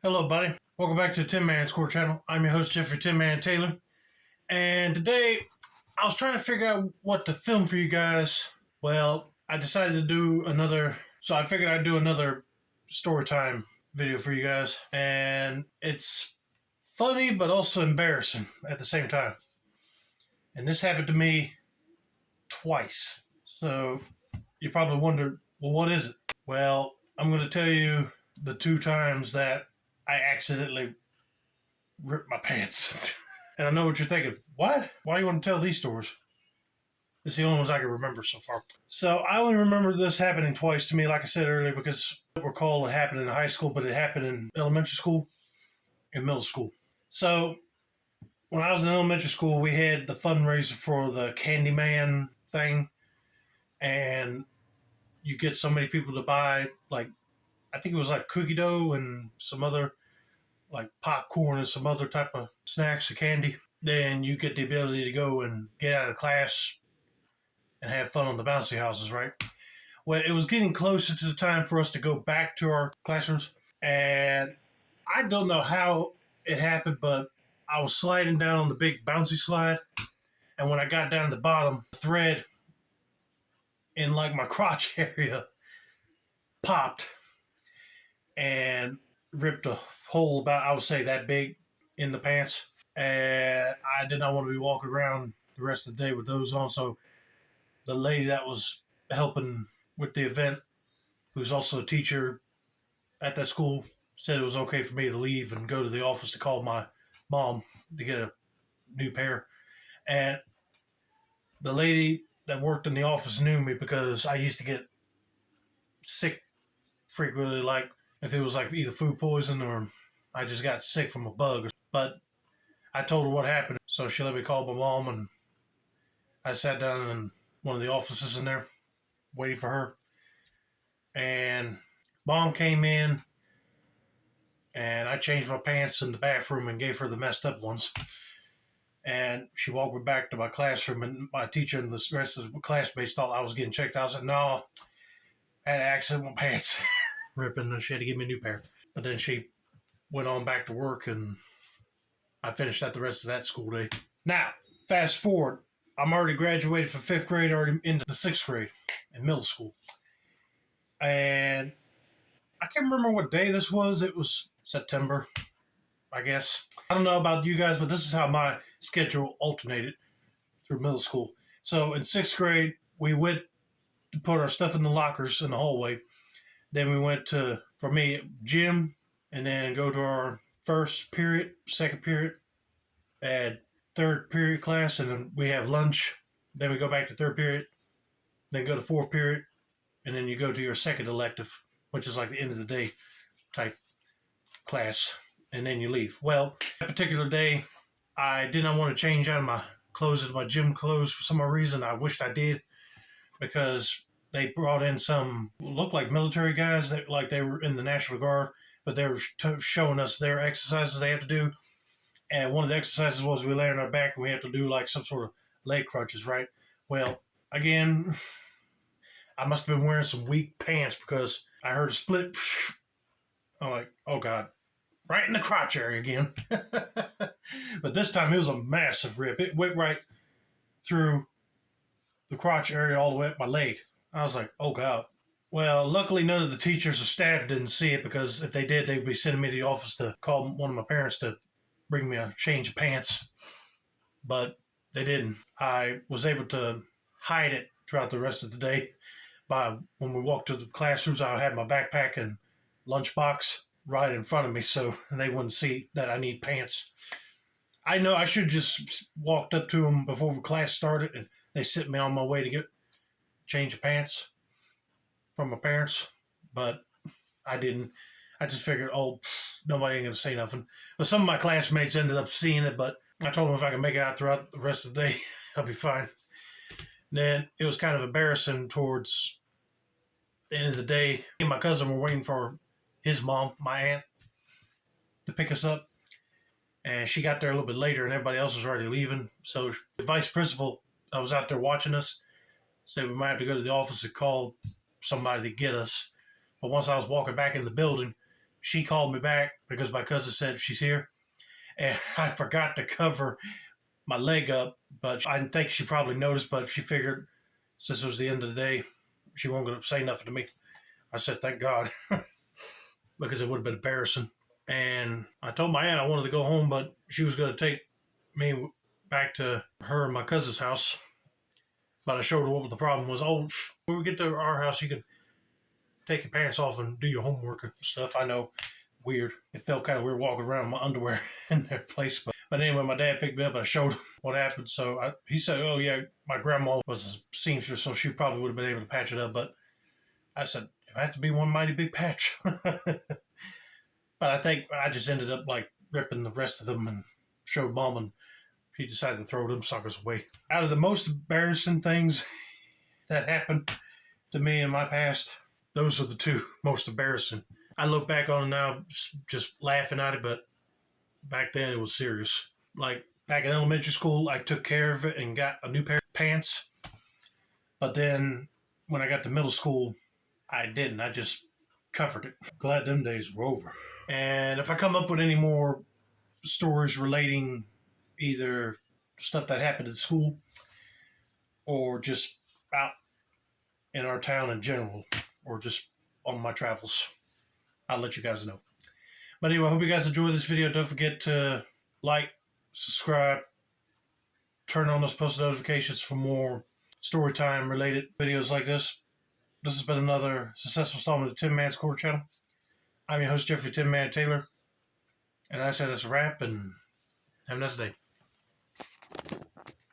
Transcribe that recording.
Hello, buddy. Welcome back to the Tinmans Corner channel. I'm your host, Jeffrey Tinman Taylor. And today, I was trying to figure out what to film for you guys. Well, I decided to do so I figured I'd do another Storytime video for you guys. And it's funny, but also embarrassing at the same time. And this happened to me twice. So, you probably wondered, well, what is it? Well, I'm going to tell you the two times that I accidentally ripped my pants. And I know what you're thinking. What? Why do you want to tell these stories? It's the only ones I can remember so far. So I only remember this happening twice to me, like I said earlier, because I don't recall it happened in high school, but it happened in elementary school and middle school. So when I was in elementary school, we had the fundraiser for the Candyman thing. And you get so many people to buy, I think it was like cookie dough and some other like popcorn and some other type of snacks or candy. Then you get the ability to go and get out of class and have fun on the bouncy houses, right? Well, it was getting closer to the time for us to go back to our classrooms. And I don't know how it happened, but I was sliding down on the big bouncy slide. And when I got down to the bottom, the thread in like my crotch area popped and ripped a hole about, I would say, that big in the pants. And I did not want to be walking around the rest of the day with those on. So the lady that was helping with the event, who's also a teacher at that school, said it was okay for me to leave and go to the office to call my mom to get a new pair. And the lady that worked in the office knew me because I used to get sick frequently, like if it was like either food poison or I just got sick from a bug. But I told her what happened, so she let me call my mom, and I sat down in one of the offices in there waiting for her. And mom came in, and I changed my pants in the bathroom and gave her the messed up ones. And she walked me back to my classroom, and my teacher and the rest of the classmates thought I was getting checked out. I said, no, I had an accident with my pants ripping, and she had to give me a new pair. But then she went on back to work, and I finished out the rest of that school day. Now, fast forward, I'm already graduated from 5th grade, already into the 6th grade in middle school. And I can't remember what day this was. It was September, I guess. I don't know about you guys, but this is how my schedule alternated through middle school. So in 6th grade, we went to put our stuff in the lockers in the hallway. Then we went to, for me, gym, and then go to our first period, second period, and third period class, and then we have lunch. Then we go back to third period, then go to fourth period, and then you go to your second elective, which is like the end of the day type class, and then you leave. Well, that particular day, I did not want to change out of my clothes into my gym clothes for some reason. I wished I did, because they brought in some looked like military guys that like they were in the National Guard, but they were showing us their exercises they have to do. And one of the exercises was we lay on our back and we have to do like some sort of leg crunches, right? Well, again, I must have been wearing some weak pants because I heard a split. I'm like, oh God, right in the crotch area again. But this time it was a massive rip. It went right through the crotch area all the way up my leg. I was like, oh God. Well, luckily none of the teachers or staff didn't see it, because if they did, they'd be sending me to the office to call one of my parents to bring me a change of pants. But they didn't. I was able to hide it throughout the rest of the day. By when we walked to the classrooms, I had my backpack and lunchbox right in front of me, so they wouldn't see that I need pants. I know I should just walked up to them before class started, and they sent me on my way to get change of pants from my parents, but I didn't. I just figured, nobody ain't gonna say nothing. But some of my classmates ended up seeing it, but I told them if I can make it out throughout the rest of the day, I'll be fine. Then it was kind of embarrassing towards the end of the day. Me and my cousin were waiting for his mom, my aunt, to pick us up. And she got there a little bit later, and everybody else was already leaving. So the vice principal that was out there watching us said we might have to go to the office and call somebody to get us. But once I was walking back in the building, she called me back because my cousin said she's here. And I forgot to cover my leg up, but I think she probably noticed, but she figured since it was the end of the day, she wasn't going to say nothing to me. I said, thank God, because it would have been embarrassing. And I told my aunt I wanted to go home, but she was going to take me back to her and my cousin's house. But I showed her what the problem was. Oh, when we get to our house, you can take your pants off and do your homework and stuff. I know, weird. It felt kind of weird walking around in my underwear in their place. But anyway, my dad picked me up and I showed him what happened. So he said, oh, yeah, my grandma was a seamstress, so she probably would have been able to patch it up. But I said, it had to be one mighty big patch. But I think I just ended up like ripping the rest of them and showed Mom, and she decided to throw them suckers away. Out of the most embarrassing things that happened to me in my past, those are the two most embarrassing. I look back on it now just laughing at it, but back then it was serious. Like back in elementary school, I took care of it and got a new pair of pants. But then when I got to middle school, I didn't. I just covered it. Glad them days were over. And if I come up with any more stories relating either stuff that happened at school or just out in our town in general or just on my travels, I'll let you guys know. But anyway, I hope you guys enjoyed this video. Don't forget to like, subscribe, turn on those post notifications for more Storytime related videos like this. This has been another successful installment of the Tinmans Corner channel. I'm your host, Jeffrey Tin Man Taylor. And I said that's a wrap, and have a nice day.